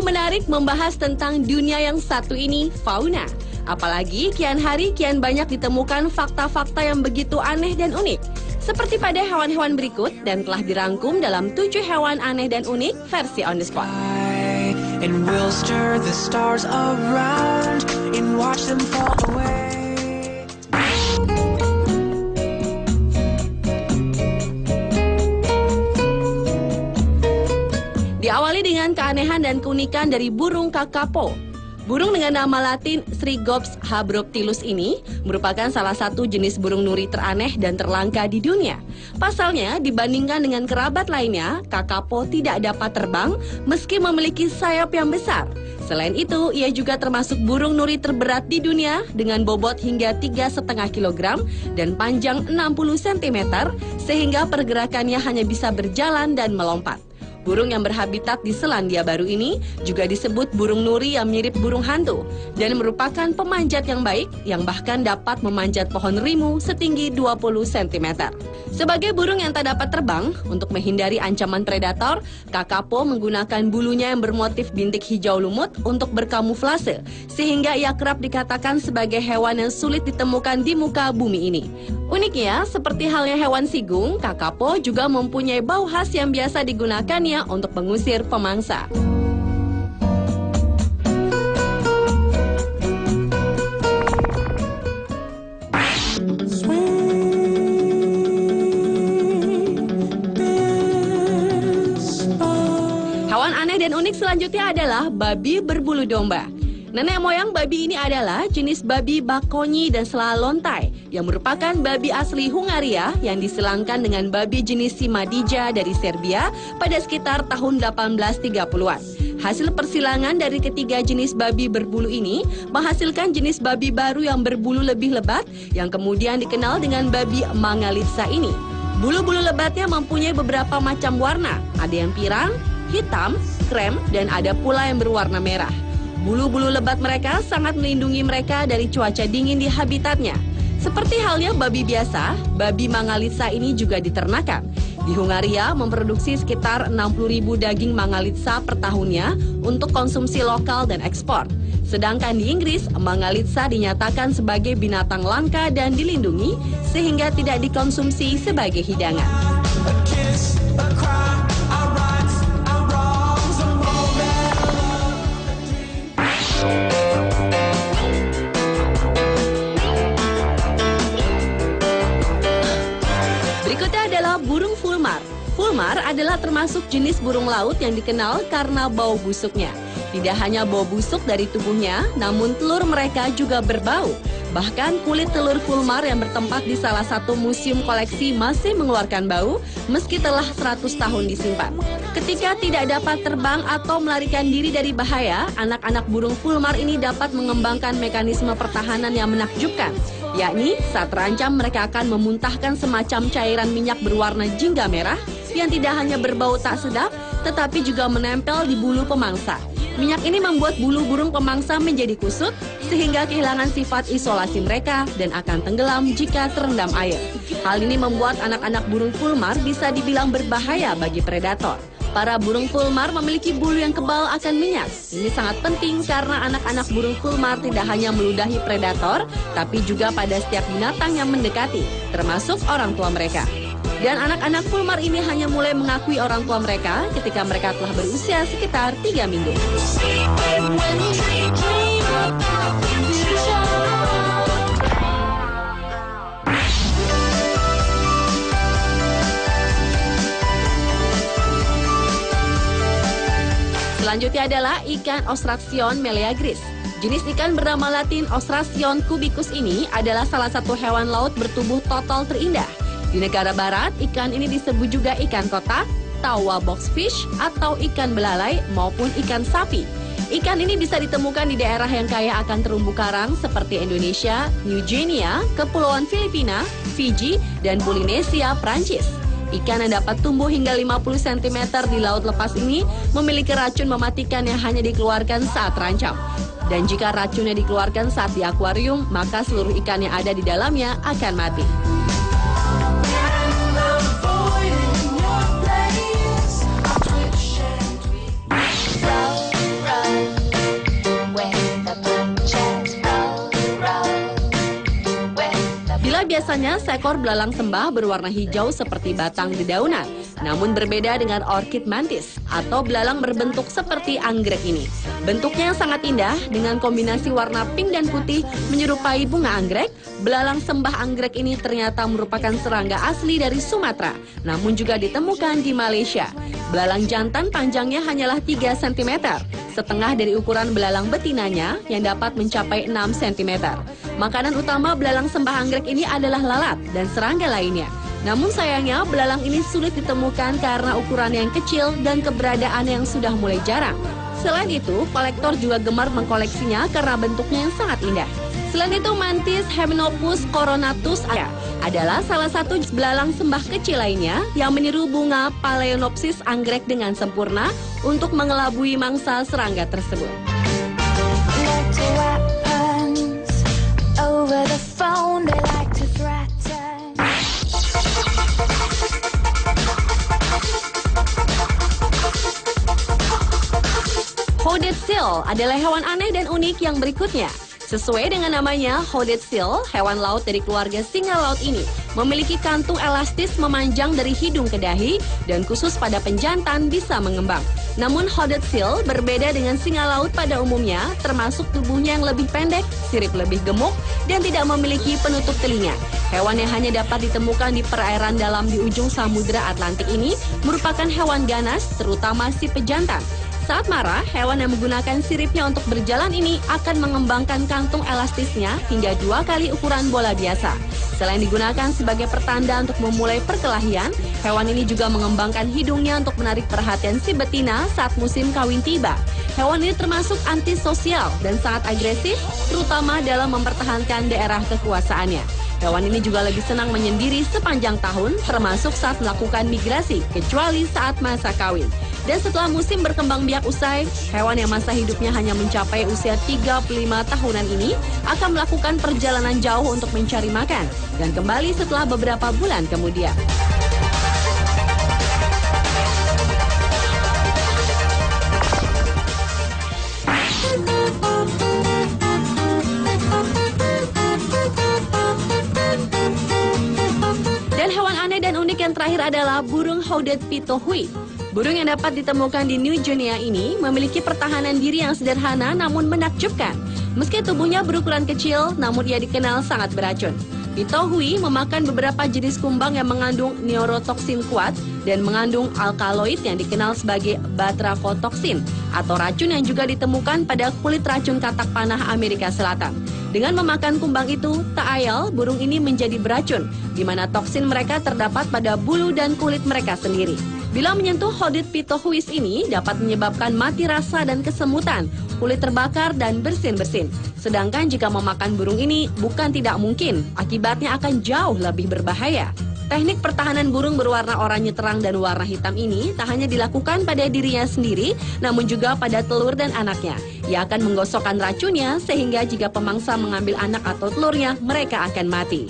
Sungguh menarik membahas tentang dunia yang satu ini, fauna. Apalagi kian hari kian banyak ditemukan fakta-fakta yang begitu aneh dan unik. Seperti pada hewan-hewan berikut dan telah dirangkum dalam 7 hewan aneh dan unik versi On The Spot. And we'll stir the stars around and watch them fall away. Diawali dengan keanehan dan keunikan dari burung kakapo. Burung dengan nama latin Strigops habroctilus ini merupakan salah satu jenis burung nuri teraneh dan terlangka di dunia. Pasalnya, dibandingkan dengan kerabat lainnya, kakapo tidak dapat terbang meski memiliki sayap yang besar. Selain itu, ia juga termasuk burung nuri terberat di dunia dengan bobot hingga 3,5 kg dan panjang 60 cm sehingga pergerakannya hanya bisa berjalan dan melompat. Burung yang berhabitat di Selandia Baru ini juga disebut burung nuri yang mirip burung hantu dan merupakan pemanjat yang baik yang bahkan dapat memanjat pohon rimu setinggi 20 cm. Sebagai burung yang tak dapat terbang, untuk menghindari ancaman predator, kakapo menggunakan bulunya yang bermotif bintik hijau lumut untuk berkamuflase, sehingga ia kerap dikatakan sebagai hewan yang sulit ditemukan di muka bumi ini. Uniknya, seperti halnya hewan sigung, kakapo juga mempunyai bau khas yang biasa digunakannya untuk mengusir pemangsa. Hewan aneh dan unik selanjutnya adalah babi berbulu domba. Nenek moyang babi ini adalah jenis babi bakonyi dan selalontai yang merupakan babi asli Hungaria yang disilangkan dengan babi jenis Simadija dari Serbia pada sekitar tahun 1830-an. Hasil persilangan dari ketiga jenis babi berbulu ini menghasilkan jenis babi baru yang berbulu lebih lebat yang kemudian dikenal dengan babi Mangalitsa ini. Bulu-bulu lebatnya mempunyai beberapa macam warna, ada yang pirang, hitam, krem, dan ada pula yang berwarna merah. Bulu-bulu lebat mereka sangat melindungi mereka dari cuaca dingin di habitatnya. Seperti halnya babi biasa, babi Mangalitsa ini juga diternakan. Di Hungaria memproduksi sekitar 60.000 daging Mangalitsa per tahunnya untuk konsumsi lokal dan ekspor. Sedangkan di Inggris, Mangalitsa dinyatakan sebagai binatang langka dan dilindungi sehingga tidak dikonsumsi sebagai hidangan. Berikutnya adalah burung fulmar. Fulmar adalah termasuk jenis burung laut yang dikenal karena bau busuknya. Tidak hanya bau busuk dari tubuhnya, namun telur mereka juga berbau. Bahkan kulit telur fulmar yang bertempat di salah satu museum koleksi masih mengeluarkan bau meski telah 100 tahun disimpan. Ketika tidak dapat terbang atau melarikan diri dari bahaya, anak-anak burung fulmar ini dapat mengembangkan mekanisme pertahanan yang menakjubkan. Yakni saat terancam mereka akan memuntahkan semacam cairan minyak berwarna jingga merah yang tidak hanya berbau tak sedap, tetapi juga menempel di bulu pemangsa. Minyak ini membuat bulu burung pemangsa menjadi kusut, sehingga kehilangan sifat isolasi mereka dan akan tenggelam jika terendam air. Hal ini membuat anak-anak burung fulmar bisa dibilang berbahaya bagi predator. Para burung fulmar memiliki bulu yang kebal akan minyak. Ini sangat penting karena anak-anak burung fulmar tidak hanya meludahi predator, tapi juga pada setiap binatang yang mendekati, termasuk orang tua mereka. Dan anak-anak fulmar ini hanya mulai mengakui orang tua mereka ketika mereka telah berusia sekitar 3 minggu. Selanjutnya adalah ikan Ostracion meleagris. Jenis ikan bernama latin Ostracion cubicus ini adalah salah satu hewan laut bertubuh total terindah. Di negara barat, ikan ini disebut juga ikan kotak, tawa boxfish, atau ikan belalai maupun ikan sapi. Ikan ini bisa ditemukan di daerah yang kaya akan terumbu karang seperti Indonesia, New Guinea, Kepulauan Filipina, Fiji, dan Polinesia, Prancis. Ikan yang dapat tumbuh hingga 50 cm di laut lepas ini memiliki racun mematikan yang hanya dikeluarkan saat terancam. Dan jika racunnya dikeluarkan saat di akuarium, maka seluruh ikan yang ada di dalamnya akan mati. biasanya seekor belalang sembah berwarna hijau seperti batang dedaunan. Namun berbeda dengan orchid mantis atau belalang berbentuk seperti anggrek ini. Bentuknya yang sangat indah dengan kombinasi warna pink dan putih menyerupai bunga anggrek. Belalang sembah anggrek ini ternyata merupakan serangga asli dari Sumatera, namun juga ditemukan di Malaysia. Belalang jantan panjangnya hanyalah 3 cm, setengah dari ukuran belalang betinanya yang dapat mencapai 6 cm. Makanan utama belalang sembah anggrek ini adalah lalat dan serangga lainnya. Namun sayangnya belalang ini sulit ditemukan karena ukuran yang kecil dan keberadaan yang sudah mulai jarang. Selain itu, kolektor juga gemar mengkoleksinya karena bentuknya yang sangat indah. Selain itu, mantis Hymenopus coronatus adalah salah satu belalang sembah kecil lainnya yang meniru bunga Phalaenopsis anggrek dengan sempurna untuk mengelabui mangsa serangga tersebut. Hooded seal adalah hewan aneh dan unik yang berikutnya. Sesuai dengan namanya, hooded seal, hewan laut dari keluarga singa laut ini, memiliki kantung elastis memanjang dari hidung ke dahi dan khusus pada penjantan bisa mengembang. Namun hooded seal berbeda dengan singa laut pada umumnya, termasuk tubuhnya yang lebih pendek, sirip lebih gemuk, dan tidak memiliki penutup telinga. Hewan yang hanya dapat ditemukan di perairan dalam di ujung Samudra Atlantik ini merupakan hewan ganas, terutama si pejantan. Saat marah, hewan yang menggunakan siripnya untuk berjalan ini akan mengembangkan kantung elastisnya hingga 2 kali ukuran bola biasa. Selain digunakan sebagai pertanda untuk memulai perkelahian, hewan ini juga mengembangkan hidungnya untuk menarik perhatian si betina saat musim kawin tiba. Hewan ini termasuk antisosial dan sangat agresif, terutama dalam mempertahankan daerah kekuasaannya. Hewan ini juga lebih senang menyendiri sepanjang tahun, termasuk saat melakukan migrasi, kecuali saat masa kawin. Dan setelah musim berkembang biak usai, hewan yang masa hidupnya hanya mencapai usia 35 tahunan ini akan melakukan perjalanan jauh untuk mencari makan dan kembali setelah beberapa bulan kemudian. Dan hewan aneh dan unik yang terakhir adalah burung hooded pitohui. Burung yang dapat ditemukan di New Guinea ini memiliki pertahanan diri yang sederhana namun menakjubkan. Meski tubuhnya berukuran kecil, namun ia dikenal sangat beracun. Pitohui memakan beberapa jenis kumbang yang mengandung neurotoksin kuat dan mengandung alkaloid yang dikenal sebagai batrafotoksin atau racun yang juga ditemukan pada kulit racun katak panah Amerika Selatan. Dengan memakan kumbang itu, tak ayal burung ini menjadi beracun, di mana toksin mereka terdapat pada bulu dan kulit mereka sendiri. Bila menyentuh hooded pitohuis ini dapat menyebabkan mati rasa dan kesemutan, kulit terbakar dan bersin-bersin. Sedangkan jika memakan burung ini bukan tidak mungkin, akibatnya akan jauh lebih berbahaya. Teknik pertahanan burung berwarna oranye terang dan warna hitam ini tak hanya dilakukan pada dirinya sendiri, namun juga pada telur dan anaknya. Ia akan menggosokkan racunnya sehingga jika pemangsa mengambil anak atau telurnya, mereka akan mati.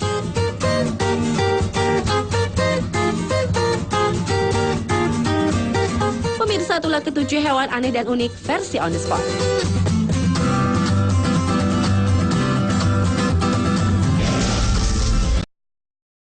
Pemirsa, itulah ketujuh hewan aneh dan unik versi On The Spot.